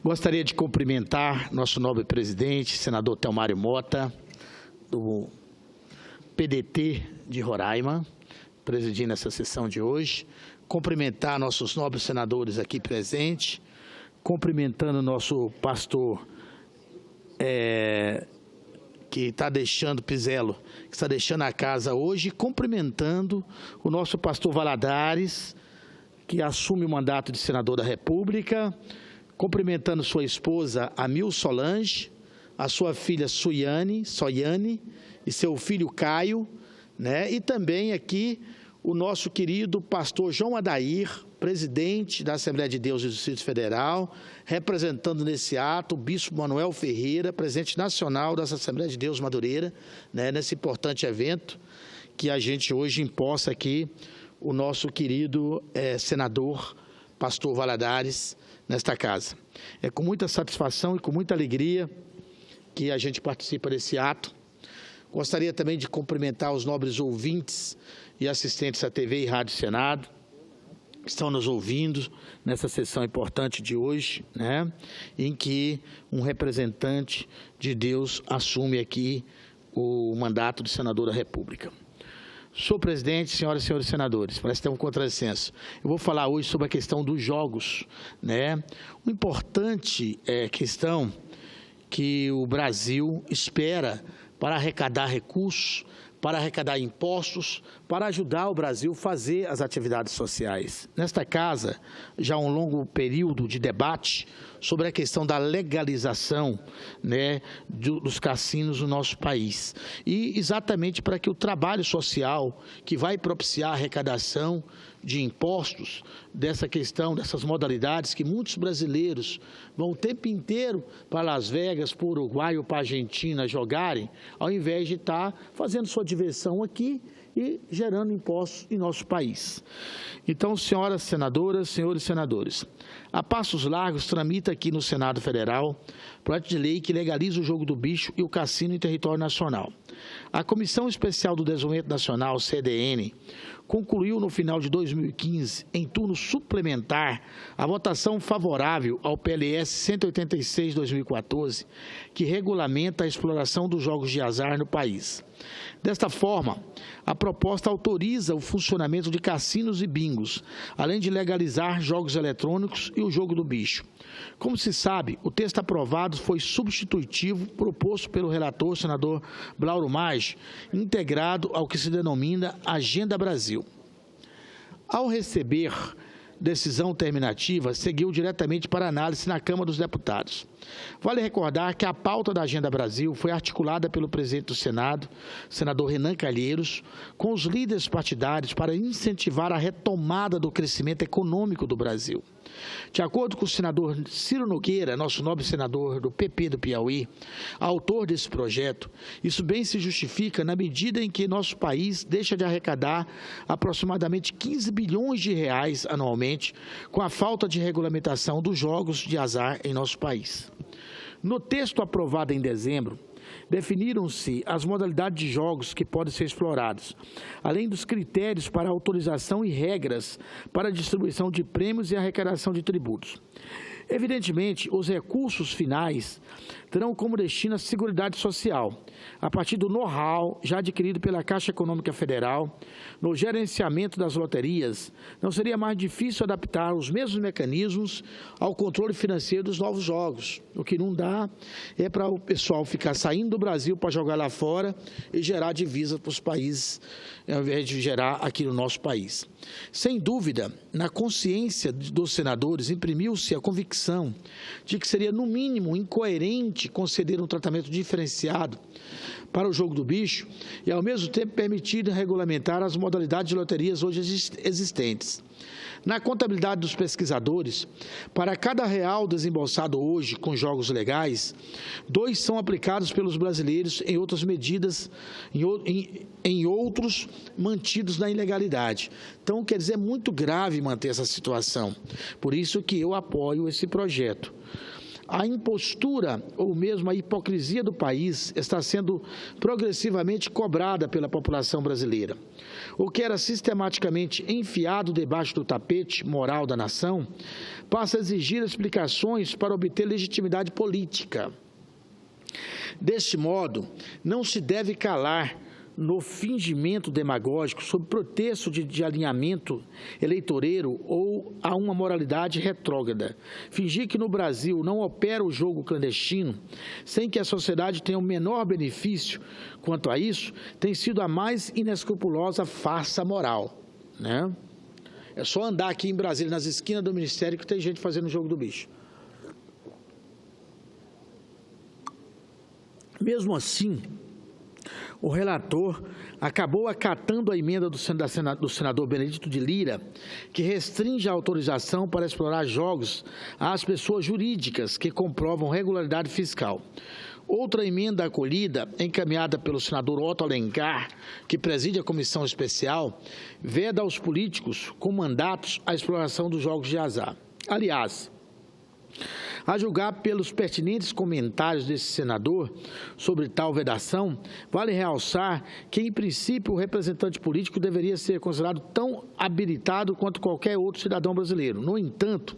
Gostaria de cumprimentar nosso nobre presidente, senador Telmário Mota, do PDT de Roraima, presidindo essa sessão de hoje. Cumprimentar nossos nobres senadores aqui presentes, cumprimentando o nosso pastor que está deixando, Pizelo, que está deixando a casa hoje, cumprimentando o nosso pastor Valadares, que assume o mandato de senador da República, cumprimentando sua esposa, Amil Solange, a sua filha Soiane e seu filho Caio, né? E também aqui o nosso querido pastor João Adair, presidente da Assembleia de Deus do Distrito Federal, representando nesse ato o bispo Manuel Ferreira, presidente nacional dessa Assembleia de Deus Madureira, né? Nesse importante evento que a gente hoje imposta aqui o nosso querido senador, pastor Valadares, nesta casa. É com muita satisfação e com muita alegria que a gente participa desse ato. Gostaria também de cumprimentar os nobres ouvintes e assistentes da TV e Rádio Senado, que estão nos ouvindo nessa sessão importante de hoje, né, em que um representante de Deus assume aqui o mandato de senador da República. Senhor presidente, senhoras e senhores senadores, parece ter um contrassenso. Eu vou falar hoje sobre a questão dos jogos, né? Uma importante questão que o Brasil espera para arrecadar recursos, para arrecadar impostos, para ajudar o Brasil a fazer as atividades sociais. Nesta casa, já há um longo período de debate sobre a questão da legalização, né, dos cassinos no nosso país. E exatamente para que o trabalho social, que vai propiciar a arrecadação de impostos, dessa questão, dessas modalidades, que muitos brasileiros vão o tempo inteiro para Las Vegas, para o Uruguai ou para a Argentina jogarem, ao invés de estar fazendo sua diversão aqui e gerando impostos em nosso país. Então, senhoras senadoras, senhores senadores, a passos largos tramita aqui no Senado Federal projeto de lei que legaliza o jogo do bicho e o cassino em território nacional. A Comissão Especial do Desenvolvimento Nacional, CDN, concluiu no final de 2015, em turno suplementar, a votação favorável ao PLS 186/2014, que regulamenta a exploração dos jogos de azar no país. Desta forma, a proposta autoriza o funcionamento de cassinos e bingos, além de legalizar jogos eletrônicos e o jogo do bicho. Como se sabe, o texto aprovado foi substitutivo proposto pelo relator, senador Blauro Maggi, integrado ao que se denomina Agenda Brasil. Ao receber decisão terminativa, seguiu diretamente para análise na Câmara dos Deputados. Vale recordar que a pauta da Agenda Brasil foi articulada pelo presidente do Senado, senador Renan Calheiros, com os líderes partidários para incentivar a retomada do crescimento econômico do Brasil. De acordo com o senador Ciro Nogueira, nosso nobre senador do PP do Piauí, autor desse projeto, isso bem se justifica na medida em que nosso país deixa de arrecadar aproximadamente 15 bilhões de reais anualmente com a falta de regulamentação dos jogos de azar em nosso país. No texto aprovado em dezembro, definiram-se as modalidades de jogos que podem ser explorados, além dos critérios para autorização e regras para a distribuição de prêmios e arrecadação de tributos. Evidentemente, os recursos finais terão como destino a Seguridade Social, a partir do know-how já adquirido pela Caixa Econômica Federal, no gerenciamento das loterias, não seria mais difícil adaptar os mesmos mecanismos ao controle financeiro dos novos jogos. O que não dá é para o pessoal ficar saindo do Brasil para jogar lá fora e gerar divisa para os países, ao invés de gerar aqui no nosso país. Sem dúvida, na consciência dos senadores, imprimiu-se a convicção de que seria, no mínimo, incoerente conceder um tratamento diferenciado para o jogo do bicho e, ao mesmo tempo, permitir regulamentar as modalidades de loterias hoje existentes. Na contabilidade dos pesquisadores, para cada real desembolsado hoje com jogos legais, 2 são aplicados pelos brasileiros em outras medidas, em outros mantidos na ilegalidade. Então, quer dizer, é muito grave manter essa situação. Por isso que eu apoio esse projeto. a impostura ou mesmo a hipocrisia do país está sendo progressivamente cobrada pela população brasileira. O que era sistematicamente enfiado debaixo do tapete moral da nação passa a exigir explicações para obter legitimidade política. Deste modo, não se deve calar no fingimento demagógico sob pretexto de alinhamento eleitoreiro ou a uma moralidade retrógrada. Fingir que no Brasil não opera o jogo clandestino, sem que a sociedade tenha o menor benefício quanto a isso, tem sido a mais inescrupulosa farsa moral, né? É só andar aqui em Brasília, nas esquinas do Ministério, que tem gente fazendo o jogo do bicho. Mesmo assim, o relator acabou acatando a emenda do senador Benedito de Lira, que restringe a autorização para explorar jogos às pessoas jurídicas que comprovam regularidade fiscal. Outra emenda acolhida, encaminhada pelo senador Otto Alencar, que preside a comissão especial, veda aos políticos com mandatos a exploração dos jogos de azar. Aliás, a julgar pelos pertinentes comentários desse senador sobre tal vedação, vale realçar que, em princípio, o representante político deveria ser considerado tão habilitado quanto qualquer outro cidadão brasileiro. No entanto,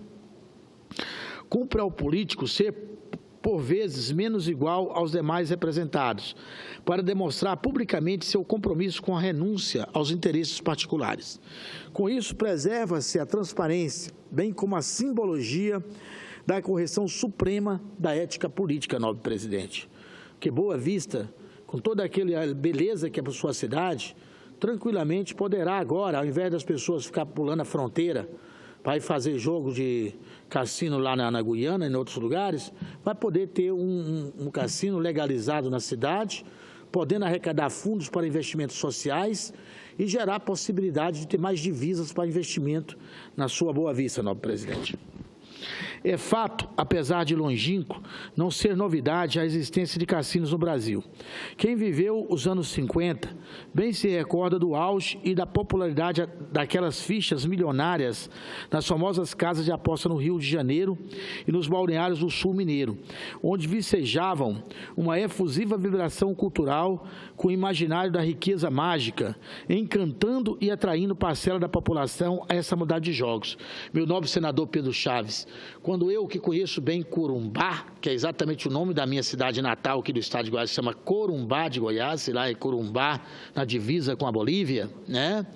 cumpre ao político ser, por vezes, menos igual aos demais representados, para demonstrar publicamente seu compromisso com a renúncia aos interesses particulares. Com isso, preserva-se a transparência, bem como a simbologia da correção suprema da ética política, nobre presidente. Que Boa Vista, com toda aquela beleza que é para sua cidade, tranquilamente poderá agora, ao invés das pessoas ficar pulando a fronteira para ir fazer jogo de cassino lá na Guiana e em outros lugares, vai poder ter um cassino legalizado na cidade, podendo arrecadar fundos para investimentos sociais e gerar possibilidade de ter mais divisas para investimento na sua Boa Vista, nobre presidente. É fato, apesar de longínquo, não ser novidade a existência de cassinos no Brasil. Quem viveu os anos 50 bem se recorda do auge e da popularidade daquelas fichas milionárias nas famosas casas de aposta no Rio de Janeiro e nos balneários do Sul Mineiro, onde vicejavam uma efusiva vibração cultural com o imaginário da riqueza mágica, encantando e atraindo parcela da população a essa modalidade de jogos. Meu nobre senador Pedro Chaves, quando eu, que conheço bem Corumbá, que é exatamente o nome da minha cidade natal aqui do estado de Goiás, se chama Corumbá de Goiás, e lá é Corumbá, na divisa com a Bolívia, né?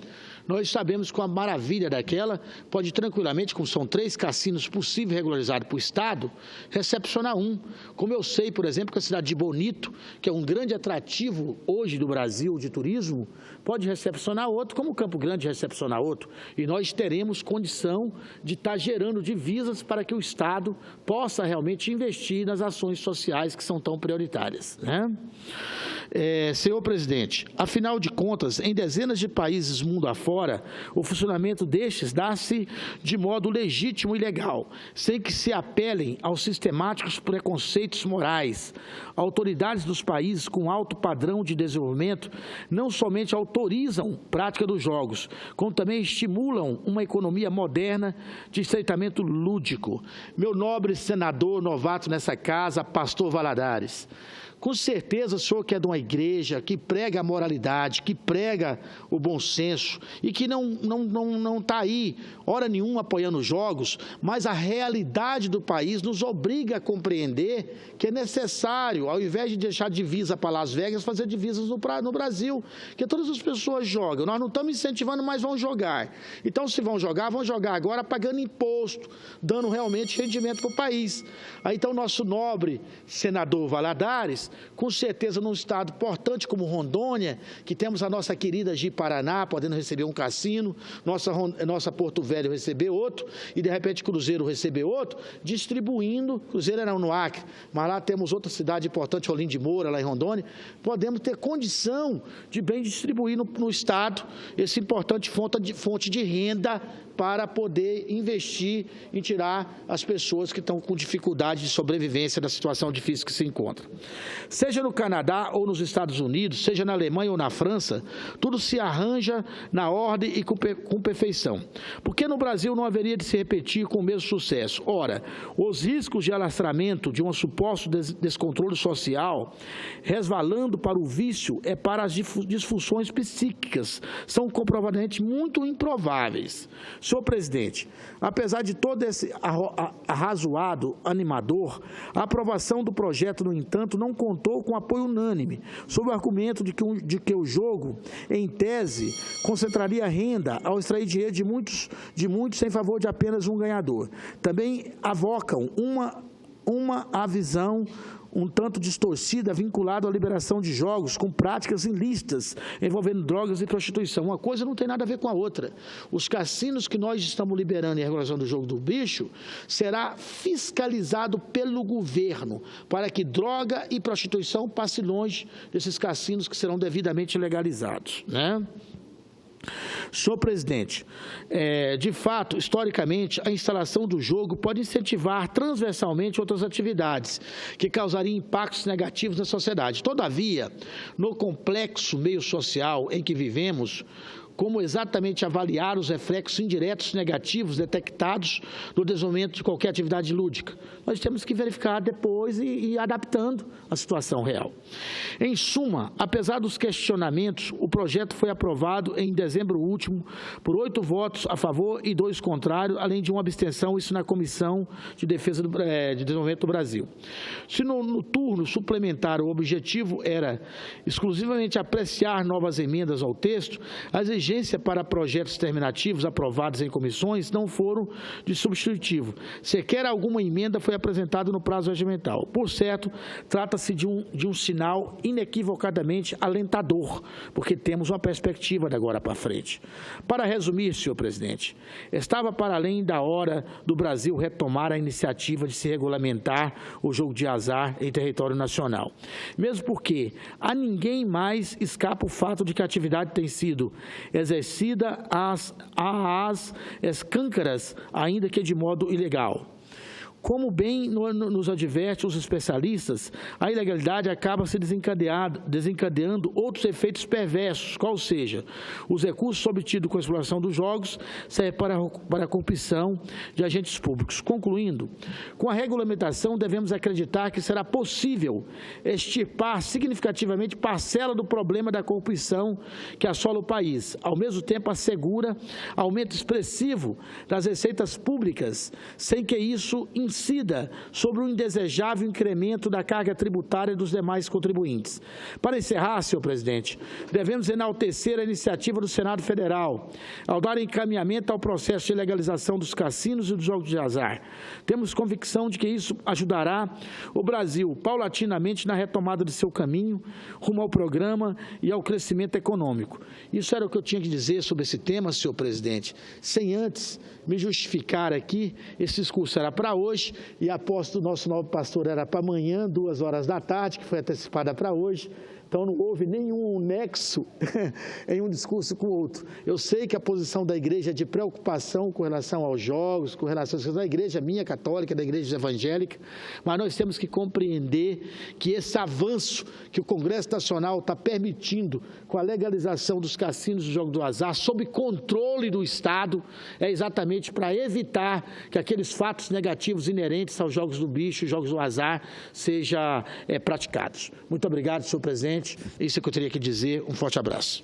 Nós sabemos que uma maravilha daquela pode tranquilamente, como são 3 cassinos possíveis regularizados para o Estado, recepcionar um. Como eu sei, por exemplo, que a cidade de Bonito, que é um grande atrativo hoje do Brasil de turismo, pode recepcionar outro, como Campo Grande recepcionar outro. E nós teremos condição de estar gerando divisas para que o Estado possa realmente investir nas ações sociais que são tão prioritárias, né? Senhor presidente, afinal de contas, em dezenas de países mundo afora, o funcionamento destes dá-se de modo legítimo e legal, sem que se apelem aos sistemáticos preconceitos morais. Autoridades dos países com alto padrão de desenvolvimento não somente autorizam a prática dos jogos, como também estimulam uma economia moderna de estreitamento lúdico. Meu nobre senador novato nessa casa, pastor Valadares, com certeza o senhor que é de uma igreja que prega a moralidade, que prega o bom senso e que não está aí, hora nenhuma, apoiando os jogos, mas a realidade do país nos obriga a compreender que é necessário, ao invés de deixar divisa para Las Vegas, fazer divisas no Brasil, que todas as pessoas jogam. Nós não estamos incentivando, mas vão jogar. Então, se vão jogar agora pagando imposto, dando realmente rendimento para o país. Aí, então, nosso nobre senador Valadares, com certeza num estado importante como Rondônia, que temos a nossa querida Ji-Paraná, podendo receber um cassino, nossa Porto Velho receber outro, e de repente Cruzeiro receber outro, distribuindo, Cruzeiro era no Acre, mas lá temos outra cidade importante, Olinda de Moura, lá em Rondônia, podemos ter condição de bem distribuir no estado esse importante fonte de renda para poder investir em tirar as pessoas que estão com dificuldade de sobrevivência da situação difícil que se encontram. Seja no Canadá ou nos Estados Unidos, seja na Alemanha ou na França, tudo se arranja na ordem e com perfeição. Por que no Brasil não haveria de se repetir com o mesmo sucesso? Ora, os riscos de alastramento de um suposto descontrole social, resvalando para o vício, para as disfunções psíquicas, são comprovadamente muito improváveis. Senhor presidente, apesar de todo esse arrazoado animador, a aprovação do projeto, no entanto, não contou com apoio unânime, sob o argumento de que o jogo, em tese, concentraria renda ao extrair dinheiro de muitos em favor de apenas um ganhador. Também avocam a visão um tanto distorcida, vinculada à liberação de jogos com práticas ilícitas envolvendo drogas e prostituição. Uma coisa não tem nada a ver com a outra. Os cassinos que nós estamos liberando em regulação do jogo do bicho será fiscalizado pelo governo para que droga e prostituição passem longe desses cassinos que serão devidamente legalizados, né? Senhor presidente, de fato, historicamente, a instalação do jogo pode incentivar transversalmente outras atividades que causariam impactos negativos na sociedade. Todavia, no complexo meio social em que vivemos, como exatamente avaliar os reflexos indiretos negativos detectados no desenvolvimento de qualquer atividade lúdica? Nós temos que verificar depois e ir adaptando a situação real. Em suma, apesar dos questionamentos, o projeto foi aprovado em dezembro último por 8 votos a favor e 2 contrários, além de uma abstenção, isso na Comissão de Defesa de Desenvolvimento do Brasil. Se no turno suplementar o objetivo era exclusivamente apreciar novas emendas ao texto, as exigência para projetos terminativos aprovados em comissões não foram de substitutivo. Sequer alguma emenda foi apresentada no prazo regimental. Por certo, trata-se de um sinal inequivocadamente alentador, porque temos uma perspectiva de agora para frente. Para resumir, senhor presidente, estava para além da hora do Brasil retomar a iniciativa de se regulamentar o jogo de azar em território nacional. Mesmo porque a ninguém mais escapa o fato de que a atividade tem sido exercida às escâncaras, ainda que de modo ilegal. Como bem nos adverte os especialistas, a ilegalidade acaba se desencadeando outros efeitos perversos, qual seja, os recursos obtidos com a exploração dos jogos servem para a corrupção de agentes públicos. Concluindo, com a regulamentação devemos acreditar que será possível extirpar significativamente parcela do problema da corrupção que assola o país. Ao mesmo tempo, assegura aumento expressivo das receitas públicas, sem que isso incida sobre o indesejável incremento da carga tributária dos demais contribuintes. Para encerrar, senhor presidente, devemos enaltecer a iniciativa do Senado Federal ao dar encaminhamento ao processo de legalização dos cassinos e dos jogos de azar. Temos convicção de que isso ajudará o Brasil paulatinamente na retomada de seu caminho rumo ao programa e ao crescimento econômico. Isso era o que eu tinha que dizer sobre esse tema, senhor presidente, sem antes me justificar aqui. Esse discurso era para hoje e a posse do nosso novo pastor era para amanhã, 14h, que foi antecipada para hoje. Então, não houve nenhum nexo em um discurso com o outro. Eu sei que a posição da igreja é de preocupação com relação aos jogos, com relação à igreja minha católica, da igreja evangélica, mas nós temos que compreender que esse avanço que o Congresso Nacional está permitindo com a legalização dos cassinos e dos jogos do azar, sob controle do Estado, é exatamente para evitar que aqueles fatos negativos inerentes aos jogos do bicho e jogos do azar sejam praticados. Muito obrigado, senhor presidente. Isso é o que eu teria que dizer. Um forte abraço.